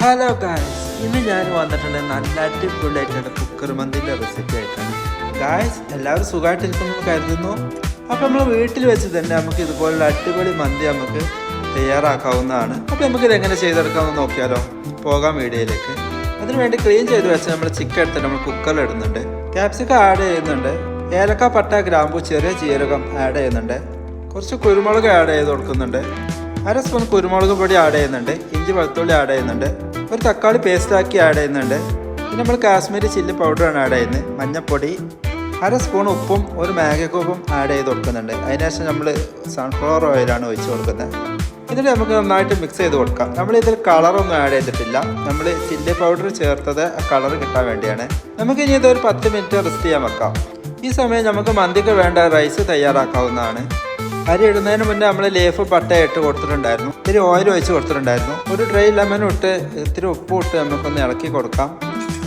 Hello guys, ഇന്ന് ഞാൻ വന്നിട്ടുണ്ട് നല്ല അടിപൊളിയായിട്ടുള്ള കുക്കർ മന്തിൻ്റെ റെസിപ്പി ആയിട്ടാണ്. ഗായ്സ്, എല്ലാവരും സുഖമായിട്ടിരിക്കുന്നു കരുതുന്നു. അപ്പോൾ നമ്മൾ വീട്ടിൽ വെച്ച് തന്നെ നമുക്ക് ഇതുപോലുള്ള അടിപൊളി മന്തി നമുക്ക് തയ്യാറാക്കാവുന്നതാണ്. അപ്പോൾ നമുക്കിത് എങ്ങനെ ചെയ്തെടുക്കാമെന്ന് നോക്കിയാലോ. പോകാം വീഡിയോയിലേക്ക്. അതിനുവേണ്ടി ക്ലീൻ ചെയ്ത് വെച്ച് നമ്മൾ ചിക്കൻ എടുത്തിട്ട് നമ്മൾ കുക്കറിൽ ഇടുന്നുണ്ട്. ക്യാപ്സിക്കം ആഡ് ചെയ്യുന്നുണ്ട്. ഏലക്ക, പട്ട, ഗ്രാമ്പു, ചെറിയ ജീരകം ആഡ് ചെയ്യുന്നുണ്ട്. കുറച്ച് കുരുമുളക് ആഡ് ചെയ്ത് കൊടുക്കുന്നുണ്ട്. 1/2 സ്പൂൺ കുരുമുളക് പൊടി ആഡ് ചെയ്യുന്നുണ്ട്. ഇഞ്ചി വെളുത്തുള്ളി ആഡ് ചെയ്യുന്നുണ്ട്. ഒരു തക്കാളി പേസ്റ്റാക്കി ആഡ് ചെയ്യുന്നുണ്ട്. പിന്നെ നമ്മൾ കാശ്മീരി ചില്ലി പൗഡറാണ് ആഡ് ചെയ്യുന്നത്. മഞ്ഞൾപ്പൊടി, 1/2 സ്പൂൺ ഉപ്പും ഒരു മാഗി ക്യൂബും ആഡ് ചെയ്ത് കൊടുക്കുന്നുണ്ട്. അതിനുശേഷം നമ്മൾ സൺഫ്ലവർ ഓയിലാണ് ഒഴിച്ച് കൊടുക്കുന്നത്. ഇതിൽ നമുക്ക് നന്നായിട്ട് മിക്സ് ചെയ്ത് കൊടുക്കാം. നമ്മളിതിൽ കളറൊന്നും ആഡ് ചെയ്തിട്ടില്ല. നമ്മൾ ചില്ലി പൗഡർ ചേർത്തത് ആ കളർ കിട്ടാൻ വേണ്ടിയാണ്. നമുക്ക് ഇനി ഇതൊരു 10 മിനിറ്റ് റെസ്റ്റ് ചെയ്യാൻ വെക്കാം. ഈ സമയം നമുക്ക് മന്തിക്ക് വേണ്ട റൈസ് തയ്യാറാക്കാവുന്നതാണ്. അരി ഇടുന്നതിന് മുന്നേ നമ്മൾ ലീഫ് പട്ട ഇട്ട് കൊടുത്തിട്ടുണ്ടായിരുന്നു. ഇത്തിരി ഓയിൽ ഒഴിച്ച് കൊടുത്തിട്ടുണ്ടായിരുന്നു. ഒരു ഡ്രൈ ലെമൺ ഇട്ട് ഇത്തിരി ഉപ്പും ഇട്ട് നമുക്കൊന്ന് ഇളക്കി കൊടുക്കാം.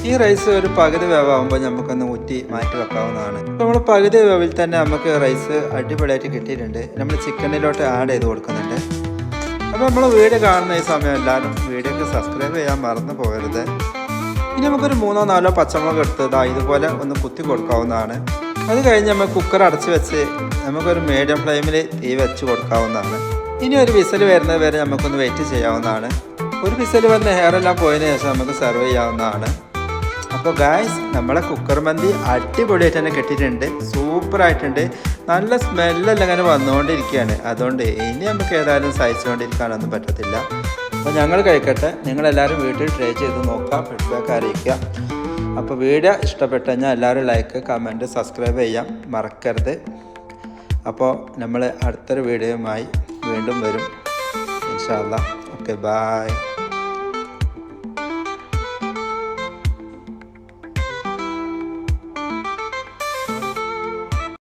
ഈ റൈസ് ഒരു പകുതി വേവാകുമ്പോൾ നമുക്കൊന്ന് ഊറ്റി മാറ്റി വെക്കാവുന്നതാണ്. ഇപ്പോൾ നമ്മൾ പകുതി വേവിൽ തന്നെ നമുക്ക് റൈസ് അടിപൊളിയായിട്ട് കിട്ടിയിട്ടുണ്ട്. നമ്മൾ ചിക്കനിലോട്ട് ആഡ് ചെയ്ത് കൊടുക്കുന്നുണ്ട്. അപ്പോൾ നമ്മൾ വീഡിയോ കാണുന്ന ഈ സമയം എല്ലാവരും വീഡിയോക്ക് സബ്സ്ക്രൈബ് ചെയ്യാൻ മറന്നു പോകരുത്. ഇനി നമുക്കൊരു 3-4 പച്ചമുളക് എടുത്തത് ഇതുപോലെ ഒന്ന് കുത്തി കൊടുക്കാവുന്നതാണ്. അത് കഴിഞ്ഞ് നമ്മൾ കുക്കർ അടച്ച് വെച്ച് നമുക്കൊരു മീഡിയം ഫ്ലെയിമിൽ തീ വെച്ച് കൊടുക്കാവുന്നതാണ്. ഇനി ഒരു വിസിൽ വരുന്നത് വരെ നമുക്കൊന്ന് വെയിറ്റ് ചെയ്യാവുന്നതാണ്. ഒരു വിസിൽ വന്ന് ഹെയറെല്ലാം പോയതിന് ശേഷം നമുക്ക് സെർവ് ചെയ്യാവുന്നതാണ്. അപ്പോൾ ഗായ്സ്, നമ്മളെ കുക്കർ മന്തി അടിപൊളിയായിട്ട് തന്നെ കിട്ടിയിട്ടുണ്ട്. സൂപ്പറായിട്ടുണ്ട്. നല്ല സ്മെല്ലെല്ലാം അങ്ങനെ വന്നുകൊണ്ടിരിക്കുകയാണ്. അതുകൊണ്ട് ഇനി നമുക്ക് ഏതായാലും സഹിച്ചുകൊണ്ടിരിക്കാനൊന്നും പറ്റത്തില്ല. അപ്പോൾ ഞങ്ങൾ കഴിക്കട്ടെ. നിങ്ങളെല്ലാവരും വീട്ടിൽ ട്രൈ ചെയ്ത് നോക്കുക, ഫീഡ്ബാക്ക് അറിയിക്കുക. അപ്പോൾ വീഡിയോ ഇഷ്ടപ്പെട്ടു കഴിഞ്ഞാൽ എല്ലാവരും ലൈക്ക്, കമൻറ്റ്, സബ്സ്ക്രൈബ് ചെയ്യാൻ മറക്കരുത്. അപ്പോൾ നമ്മൾ അടുത്തൊരു വീഡിയോയുമായി വീണ്ടും വരും ഇൻഷാ അല്ലാഹ്. Okay, by.